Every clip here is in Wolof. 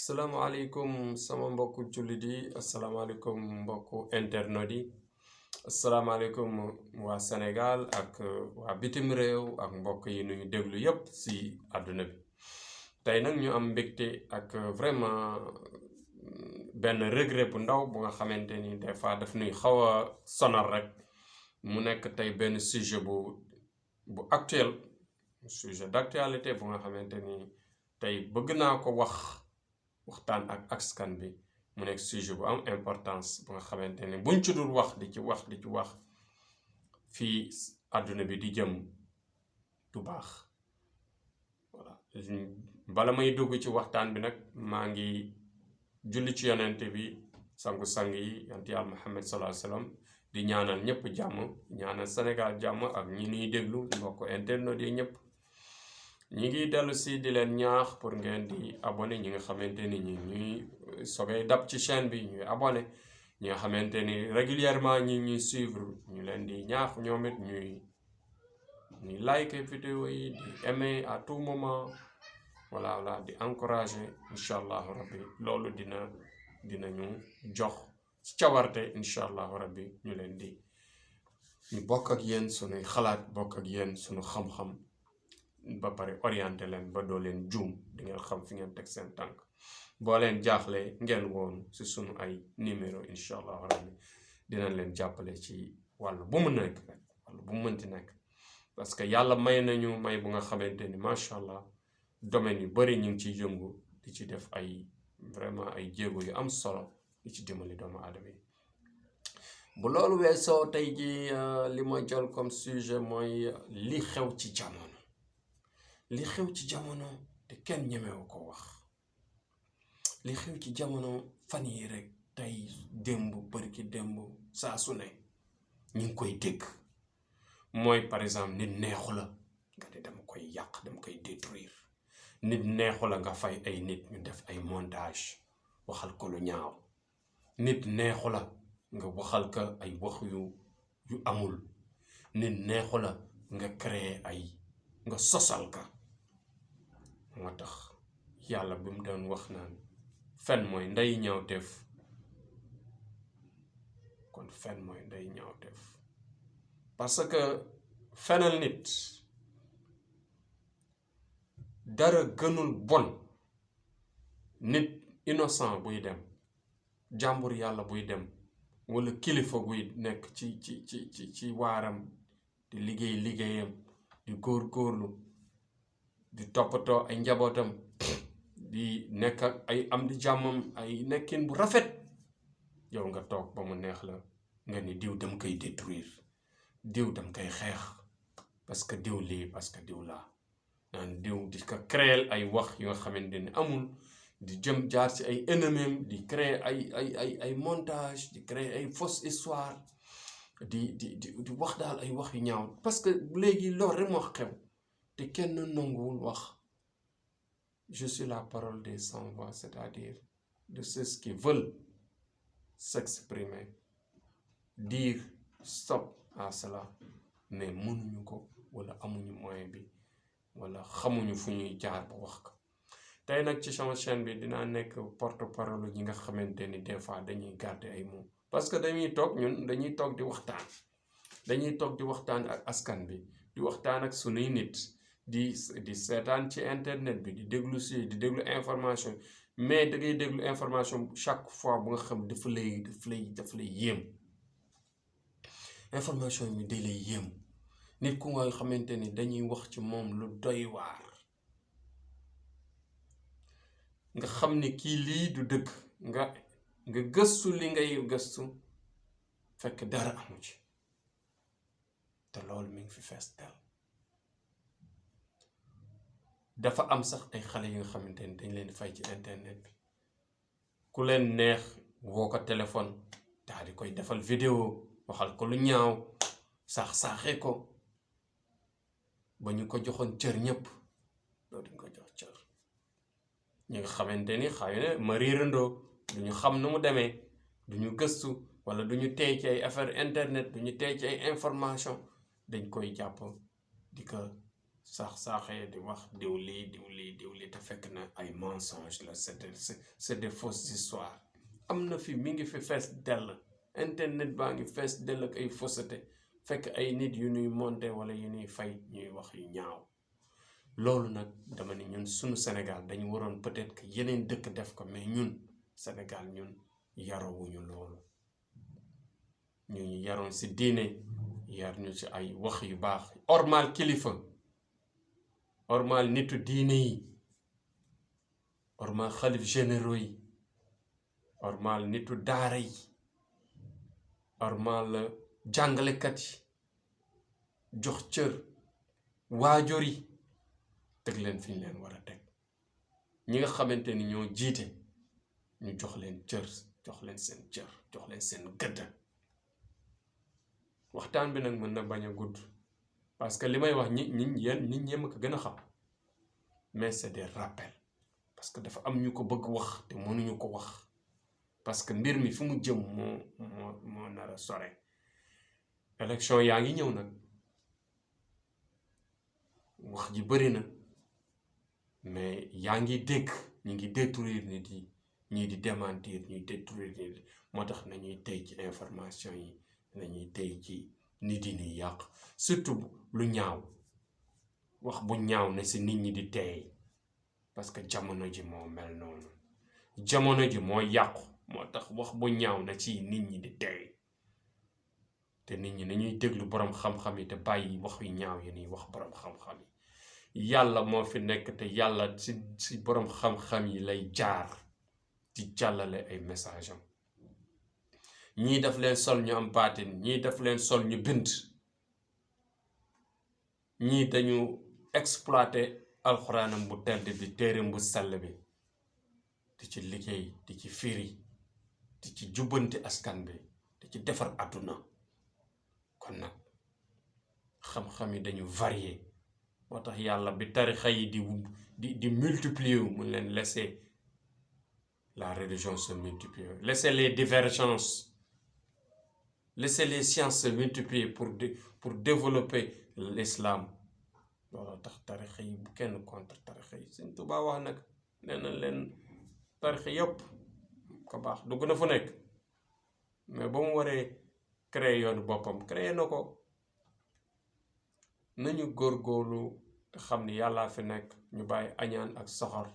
Assalamualaikum sama mbokku jullit yi asalaamaaleykum mbokku internet yi asalaamaaleykum waa Sénégal ak waa bitim réew ak mbokk yi nuy déglu yépp si àdduna bi tey nag ñu am mbégte ak vraiment benn regret bu ndaw bu nga xamante ni des fois daf nuy xaw a sonal rek mu nekk tey benn sujet bu actuel sujet d'actualité bu nga xamante ni tey bëgg naa ko waxtaan ak askan bi mu nekk sujet bu am importance bu nga xamante ni buñ ci dul wax di ci wax fii àdduna bi di jëm du baax voilà bala may dugg ci waxtaan bi nag maa ngi julli ci yonente bi sangu-sang yi yonent Yàlla Muhammad sallallahu alayhi wasallam di ñaanal ñëpp jàmm ñaanal Sénégal jàmm ak ñi nuy déglu mbokk internet yi ñëpp ñi ngi dellu si di leen ñaax pour ngeen di abonné ñi nga xamante ni ñuy sogay dab ci chaîne bi ñuy abonné ñi nga xamante ni régulièrement ñuy suivre ñu leen di ñaax ñoom it ñuy like vidéo yi di aimer à tout moment voilà di encourager incha allahu rabbi loolu dinañu jox cawarte incha allahu rabbi ñu leen di ñu bokk ak yéen sunuy xalaat bokk ak yéen sunu xam-xam ba pare orienté leen ba doo leen juum di ngeen xam fi ngeen teg seen tànk boo leen jaaxlee ngeen woon si sunu ay numéro incha allahu rabbi dinañ leen jàppale ci wàllu bu mu nekk rek wàllu bu mu mënti nekk parce que yàlla may nañu may bu nga xamante ni macha allah domaine yu bari ñu ngi ciy yëngu di ci def ay vraiment ay jéego yu am solo di ci dimbali doomu aadama yi bu loolu weesoo tey ji li ma jël comme sujet mooy li xew ci jamono li xew ci jamono te kenn ñemewu ko wax li xew ci jamono fan yi rek tey démb bërki démb saa su ne ñu ngi koy dégg mooy par exemple nit neexu la nga ne dama koy yàq dama koy détruire nit neexu la nga fay ay nit ñu def ay montage waxal ko lu ñaaw nit neexu la nga waxal ko ay wax yu amul nit neexu la nga créer nga sosal ka moo tax yàlla bi mu doon wax naan fen mooy ndey ñaawteef kon fen mooy ndey ñaawteef parce que fenal nit dara gënul bon nit innocent buy dem jàmbur yàlla buy dem walla kilifa buy nekk ci waaram di liggéeyam di góorgóorlu di toppatoo ay njabootam di nekk ak ay am di jàmmam ay nekkin bu rafet yow nga toog ba mu neex la nga ni diw dam koy détruire diw dam koy xeex parce que diw lii parce que diw laa naan diw di ko créer ay wax yu nga xamante ni amul di jëm jaar ci ay ennemis di créer ay montage di créer ay fausse histoire di wax daal ay wax yu ñaaw parce que léegi loolu rek moo xew te kenn nanguwul wax je suis la parole des sans voix c'est-à-dire de ceux qui veulent s'exprimer dire stop à cela mais mënuñu ko wala amuñu moyen bi wala xamuñu fu ñuy jaar ba wax ko tey nag ci sama chaîne bi dinaa nekk porte-parole ñi nga xamante ni des fois dañuy garder ay mots parce que dañuy toog di waxtaan ak askan bi di waxtaan ak sunuy nit di seetaan ci internet bi di déglu information mais da ngay déglu information chaque fois bu nga xam dafa lay yéem information bi day lay yéem nit ku nga xamante ni dañuy wax ci moom lu doy waar nga xam ni kii lii du dëgg nga gëstu li ngay gëstu fekk dara amu ci te loolu mi ngi fi fees del dafa am sax ay xale yi nga xamante ni dañ leen di fay ci internet bi ku leen neex woo ko téléphone daal di koy defal vidéo waxal ko lu ñaaw saaxee ko ba ñu ko joxoon cër ñëpp dootuñ ko jox cër ñi nga xamante ni xëy na ma riirandoo duñu xam nu mu demee duñu gëstu wala duñu tey ci ay affaire internet duñu tey ci ay information dañ koy jàpp di ko saax-saaxee di wax diw lii te fekk na ay mensonge la c'est des fausses histoires am na fi mi ngi fi fees dell internet baa ngi fees dell ak ay fausseté fekk ay nit yu ñuy monté wala yu ñuy fay ñuy wax yu ñaaw loolu nag dama ni ñun sunu Sénégal dañu waroon peut-être que yeneen dëkk def ko mais ñun Sénégal ñun yarawuñu loolu ñu yaroon ci diine yar ñu ci ay wax yu baax ormal kilifa ormal nitu diine yi ormal xalif généraux yi ormal nitu daara yi ormal jàngalekat yi jox cër waajur yi teg leen fi ñu leen war a teg ñi nga xamante ni ñoo jiite ñu jox leen cër jox leen seen cër jox leen seen gëdd waxtaan bi nag mën na bañ a gudd parce que li may wax nit ñeem ko gën a xam mais c'est des rappels parce que dafa am ñu ko bëgg wax te mënuñu ko wax parce que mbir mi fi mu jëm moo nar a sore élection yaa ngi ñëw nag wax ji bëri na mais yaa ngi dégg ñu ngi détruire nit yi ñii di démentir ñuy détruire nit yi moo tax nañuy tey ci information yi nañuy tey ci nit yi ni yàq surtout lu ñaaw wax bu ñaaw na si nit ñi di tey parce que jamono ji moo mel noonu jamono ji moo yàqu moo tax wax bu ñaaw na ci nit ñi di tey te nit ñi nañuy déglu boroom xam-xam yi te bàyyi wax yu ñaaw yi nii wax boroom xam-xam yi yàlla moo fi nekk te yàlla si boroom xam-xam yi lay jaar di jàllale ay message am ñii daf leen sol ñu am baatin ñii daf leen sol ñu bind ñii dañu exploité alxuraanam bu tedd bi téereem bu sell bi di ci liggéey di ci firi di ci jubbanti askan bi di ci defar àdduna kon nag xam-xam yi dañu varié moo tax yàlla bi tarixa yi di multiplier wu mu leen laisser la religion se multiplier laisser les divergences laisser les sciences se multiplier pour développer l'islam looloo tax tarixa yi bu kenn contre tarixa yi Sëñ Tuubaa wax nag nee na leen tarixa yëpp ko baax dugg na fu nekk mais ba mu waree créer yoonu boppam créer na ko nañu góorgóorlu te xam ni yàllaa fi nekk ñu bàyyi añaan ak soxor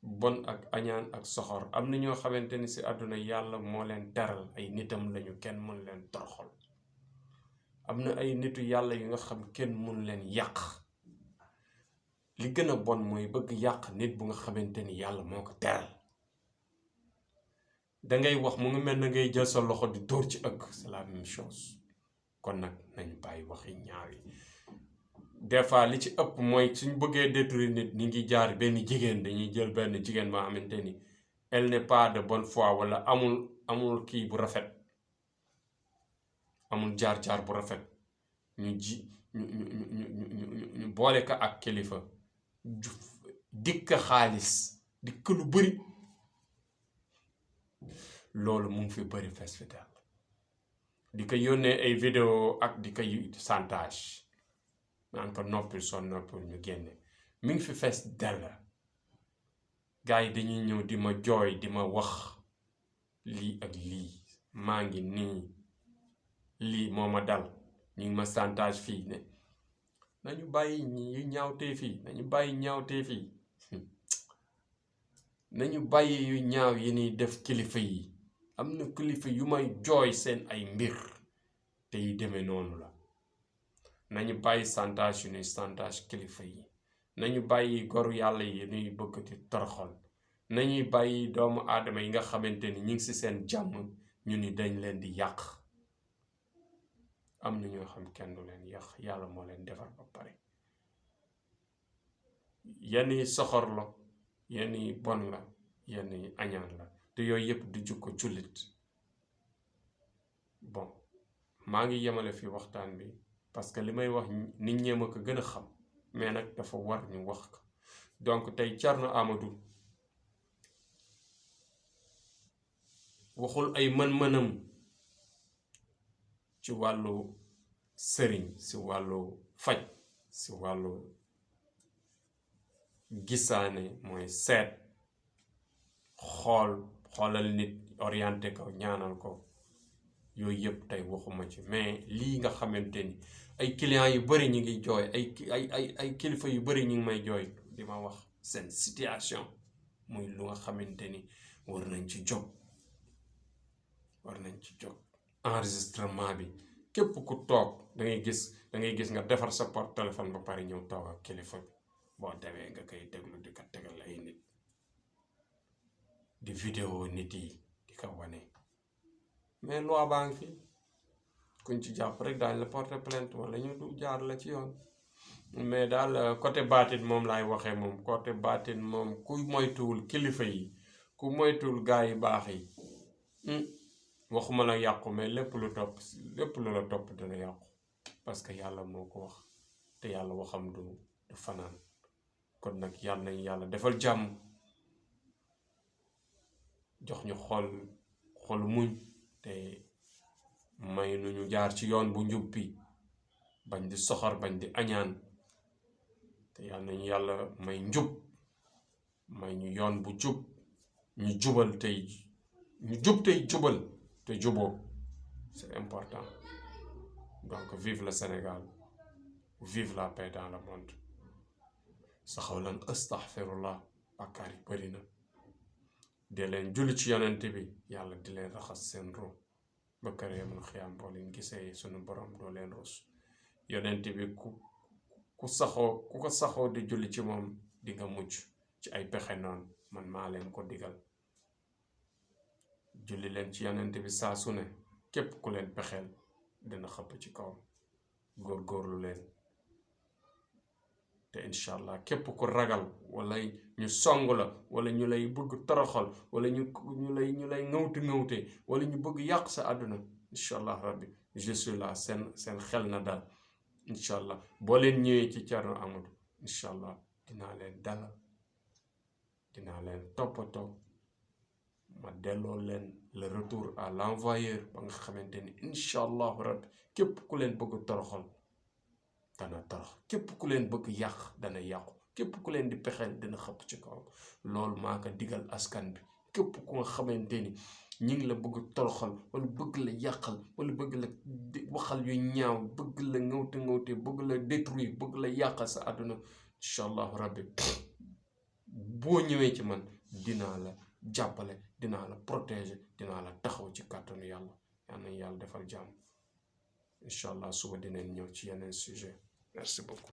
bon ak añaan ak soxor am na ñoo xamante ni ci àdduna yàlla moo leen teral ay nitam lañu kenn mën leen toroxal am na ay nitu yàlla yu nga xam kenn mën leen yàq li gën a bon mooy bëgg yàq nit bu nga xamante ni yàlla moo ko teral dangay wax mu ngi mel na ngay jël sa loxo di dóor ci ëgg c'est la même chose kon nag nañ bàyyi waxi ñaaw yi des fois li ci ëpp mooy suñ bëggee détruire nit ñi ngi jaar benn jigéen dañuy jël benn jigéen maa xamante ni elle n'est pas de bonne foi wala amul kii bu rafet amul jaar-jaar bu rafet ñu boole ko ak kilifa dikk xaalis dikk lu bëri loolu mu ngi fi bëri fees fi daal di ko yónnee ay vidéo ak di ko chantage naan ko noppil son noppil ñu génne mi ngi fi fees dell gars yi dañuy ñëw di ma jooy di ma wax lii ak lii maa ngi nii lii moo ma dal ñu ngi ma chantage fii ne nañu bàyyi yu ñaawtee fii nañu bàyyi ñaawtee fii nañu bàyyi yu ñaaw yi ni def kilifa yi am na kilifa yu may jooy seen ay mbir te yi demee noonu la nañu bàyyi chantage yu ñuy chantage kilifa yi nañu bàyyi goru yàlla yi ñuy bëgg di toroxal nañuy bàyyi doomu aadama yi nga xamante ni ñu ngi ci seen jàmm ñu ni dañ leen di yàq am na ñoo xam kenn du leen yàq yàlla moo leen defar ba pare yenn yi soxor la yenn yi bon la yenn yi añaan la te yooyu yëpp du jukko jullit bon maa ngi yemale fi waxtaan bi parce que li may wax nit ñee ma ko gën a xam mais nag dafa war ñu wax ko donc tey Thierno Amadou waxul ay mën-mënam ci wàllu sëriñ ci wàllu faj si wàllu gisaane mooy seet xoolal nit orienté ko ñaanal ko yooyu yëpp tey waxuma ci mais lii nga xamante ni ay clients yu bëri ñu ngi jooy ay kilifa yu bëri ñu ngi may jooy di ma wax seen situation muy lu nga xamante ni war nañ ci jóg enregistrement bi képp ku toog da ngay gis nga defar sa porte téléphone ba pare ñëw toog ak kilifa bi boo demee nga koy déglu di ko tegal ay nit di vidéo nit yi di ko wane mais loi baa ngi fi kuñ ci jàpp rek daañu la porter plainte wala ñu du jaar la ci yoon mais daal côté baatin moom laay waxee moom côté baatin moom ku moytuwul kilifa yi ku moytuwul gaa yi baax yi waxuma la yàqu mais lépp lu la topp dina yàqu parce que yàlla moo ko wax te yàlla waxam du fanaan kon nag yàlla nañ yàlla defal jàmm jox ñu xol muñ te may nu ñu jaar ci yoon bu njub bi bañ di soxor bañ di añaan te yàlla nañu yàlla may njub may ñu yoon bu jub ñu jub tey jubal te juboo c'est important donc vive le Sénégal vive la paix dans le monde saxaw leen astaghfirullah bàkkaar yi bëri na de leen julli ci yonent bi yàlla di leen raxas seen ro ba kër yamul xiyaam boo leen gisee sunu borom doo leen rus yonent bi ku ko saxoo di julli ci moom di nga mucc ci ay pexe noonu man maa leen ko digal julli leen ci yonent bi saa su ne képp ku leen pexeel dina xëpp ci kawam góorgóorlu leen te incha allah képp ku ragal wala ñu song la wala ñu lay bëgg toroxal wala ñu lay ŋawte wala ñu bëgg yàq sa àdduna incha allah rabbi je suis là seen xel na dal incha allah boo leen ñëwee ci Thierno Amadou incha allah dinaa leen dalal dinaa leen toppatoo ma delloo leen le retour à l'envoyeur ba nga xamante ni incha allahu rabbi képp ku leen bëgg toroxal dana torox képp ku leen bëgg yàq dana yàqu képp ku leen di pexeel dina xëpp ci kawam loolu maa ko digal askan bi képp ku nga xamante ni ñi ngi la bëgg toroxal wala bëgg la yàqal wala bëgg la waxal yu ñaaw bëgg la ŋawte bëgg la détruire bëgg la yàqal sa àdduna incha allahu rabbi boo ñëwee ci man dinaa la jàppale dinaa la protéger dinaa la taxaw ci kàttanu yàlla yal na yàlla defal jàmm incha allah suba dinañ ñëw ci yeneen sujet merci beaucoup